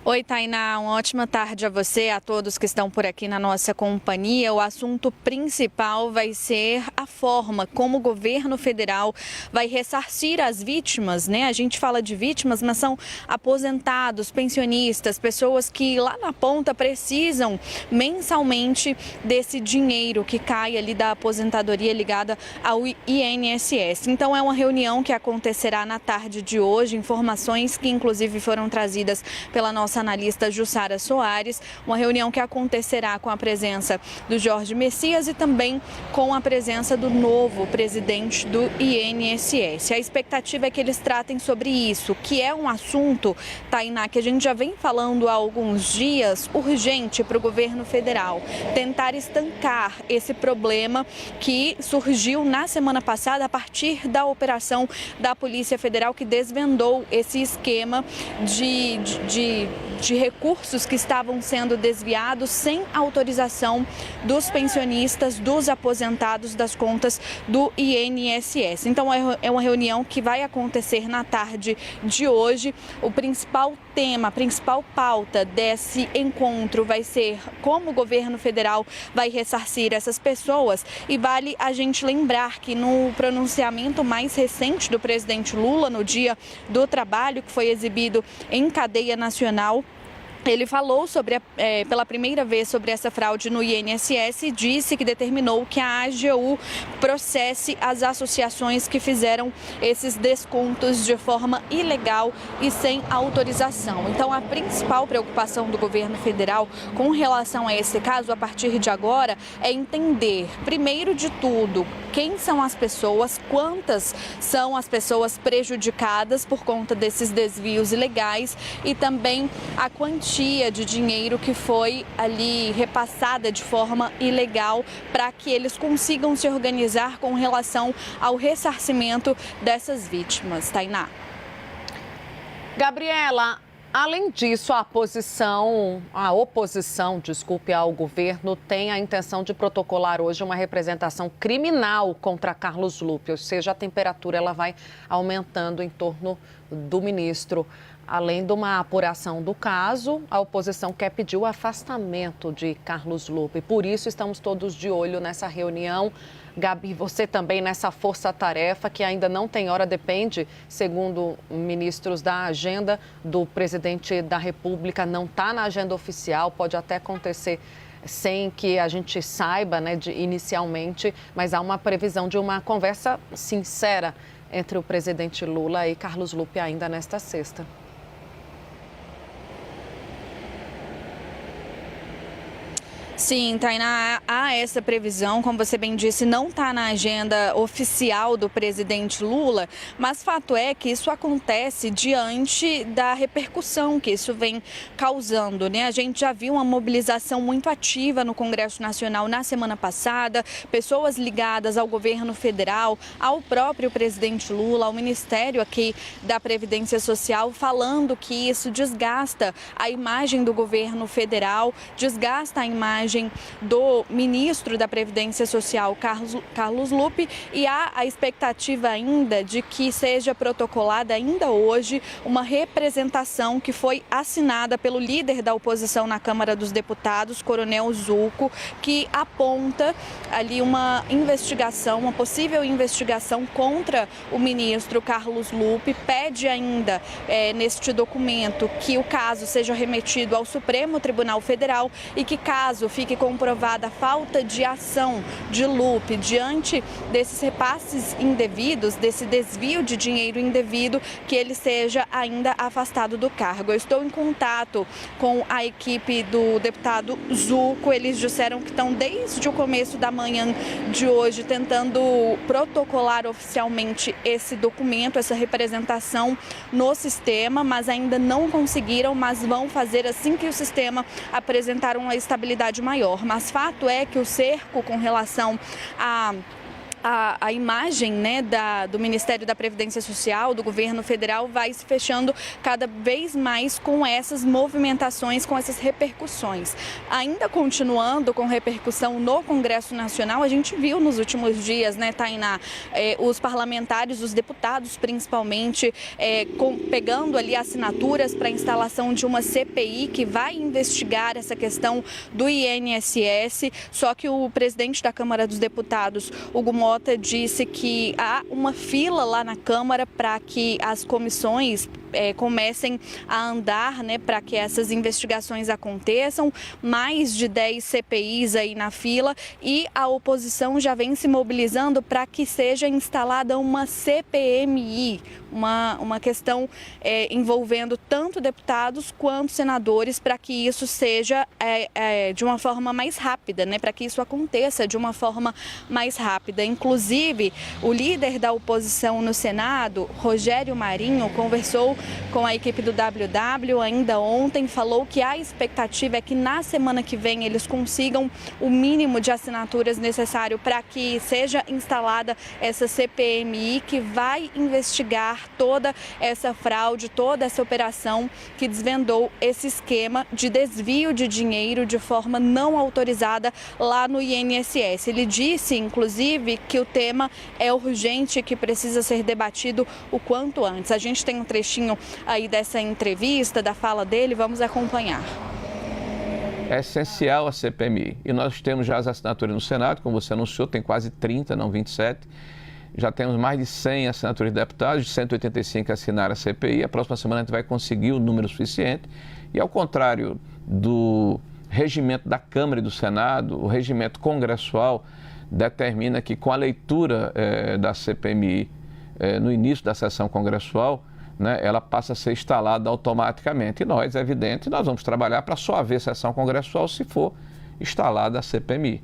Oi, Tainá, uma ótima tarde a você, a todos que estão por aqui na nossa companhia. O assunto principal vai ser a forma como o governo federal vai ressarcir as vítimas, né? A gente fala de vítimas, mas são aposentados, pensionistas, pessoas que lá na ponta precisam mensalmente desse dinheiro que cai ali da aposentadoria ligada ao INSS. Então é uma reunião que acontecerá na tarde de hoje, informações que inclusive foram trazidas pela nossa analista Jussara Soares, uma reunião que acontecerá com a presença do Jorge Messias e também com a presença do novo presidente do INSS. A expectativa é que eles tratem sobre isso, que é um assunto, Tainá, que a gente já vem falando há alguns dias, urgente para o governo federal, tentar estancar esse problema que surgiu na semana passada a partir da operação da Polícia Federal que desvendou esse esquema de recursos que estavam sendo desviados sem autorização dos pensionistas, dos aposentados das contas do INSS. Então é uma reunião que vai acontecer na tarde de hoje. O principal tema, a principal pauta desse encontro vai ser como o governo federal vai ressarcir essas pessoas, e vale a gente lembrar que no pronunciamento mais recente do presidente Lula no Dia do Trabalho, que foi exibido em cadeia nacional, ele falou pela primeira vez sobre essa fraude no INSS e disse que determinou que a AGU processe as associações que fizeram esses descontos de forma ilegal e sem autorização. Então, a principal preocupação do governo federal com relação a esse caso, a partir de agora, é entender, primeiro de tudo, quem são as pessoas, quantas são as pessoas prejudicadas por conta desses desvios ilegais e também a quantia de dinheiro que foi ali repassada de forma ilegal para que eles consigam se organizar com relação ao ressarcimento dessas vítimas. Tainá. Gabriela, além disso, a oposição ao governo tem a intenção de protocolar hoje uma representação criminal contra Carlos Lupe, ou seja, a temperatura ela vai aumentando em torno do ministro. Além de uma apuração do caso, a oposição quer pedir o afastamento de Carlos Lupe. Por isso, estamos todos de olho nessa reunião. Gabi, você também nessa força-tarefa que ainda não tem hora, depende, segundo ministros, da agenda do presidente da República, não está na agenda oficial, pode até acontecer sem que a gente saiba, né, inicialmente, mas há uma previsão de uma conversa sincera entre o presidente Lula e Carlos Lupe ainda nesta sexta. Sim, Tainá, há essa previsão, como você bem disse, não está na agenda oficial do presidente Lula, mas fato é que isso acontece diante da repercussão que isso vem causando, né? A gente já viu uma mobilização muito ativa no Congresso Nacional na semana passada, pessoas ligadas ao governo federal, ao próprio presidente Lula, ao Ministério aqui da Previdência Social, falando que isso desgasta a imagem do governo federal, desgasta a imagem do ministro da Previdência Social, Carlos Lupe, e há a expectativa ainda de que seja protocolada ainda hoje uma representação que foi assinada pelo líder da oposição na Câmara dos Deputados, Coronel Zucco, que aponta ali uma investigação, uma possível investigação contra o ministro Carlos Lupe, pede ainda neste documento que o caso seja remetido ao Supremo Tribunal Federal e que, caso fique comprovada a falta de ação de Lupe diante desses repasses indevidos, desse desvio de dinheiro indevido, que ele seja ainda afastado do cargo. Eu estou em contato com a equipe do deputado Zucco, eles disseram que estão desde o começo da manhã de hoje tentando protocolar oficialmente esse documento, essa representação no sistema, mas ainda não conseguiram, mas vão fazer assim que o sistema apresentar uma estabilidade maior. Mas fato é que o cerco com relação a a imagem, né, do Ministério da Previdência Social, do governo federal, vai se fechando cada vez mais com essas movimentações, com essas repercussões. Ainda continuando com repercussão no Congresso Nacional, a gente viu nos últimos dias, né, Tainá, os parlamentares, os deputados principalmente, pegando ali assinaturas para a instalação de uma CPI que vai investigar essa questão do INSS, só que o presidente da Câmara dos Deputados, Hugo Mota, disse que há uma fila lá na Câmara para que as comissões comecem a andar, né, para que essas investigações aconteçam, mais de 10 CPIs aí na fila, e a oposição já vem se mobilizando para que seja instalada uma CPMI, uma questão envolvendo tanto deputados quanto senadores, para que isso seja de uma forma mais rápida, né, para que isso aconteça de uma forma mais rápida. Inclusive, o líder da oposição no Senado, Rogério Marinho, conversou com a equipe do WW ainda ontem, falou que a expectativa é que na semana que vem eles consigam o mínimo de assinaturas necessário para que seja instalada essa CPMI que vai investigar toda essa fraude, toda essa operação que desvendou esse esquema de desvio de dinheiro de forma não autorizada lá no INSS. Ele disse, inclusive, que o tema é urgente, que precisa ser debatido o quanto antes. A gente tem um trechinho aí dessa entrevista, da fala dele, vamos acompanhar. É essencial a CPMI e nós temos já as assinaturas no Senado, como você anunciou, tem quase 30, não 27. Já temos mais de 100 assinaturas de deputados, de 185 assinaram a CPI. A próxima semana a gente vai conseguir o número suficiente. E ao contrário do regimento da Câmara e do Senado, o regimento congressual determina que com a leitura da CPMI no início da sessão congressual, né, ela passa a ser instalada automaticamente. E nós, é evidente, nós vamos trabalhar para só haver sessão congressual se for instalada a CPMI.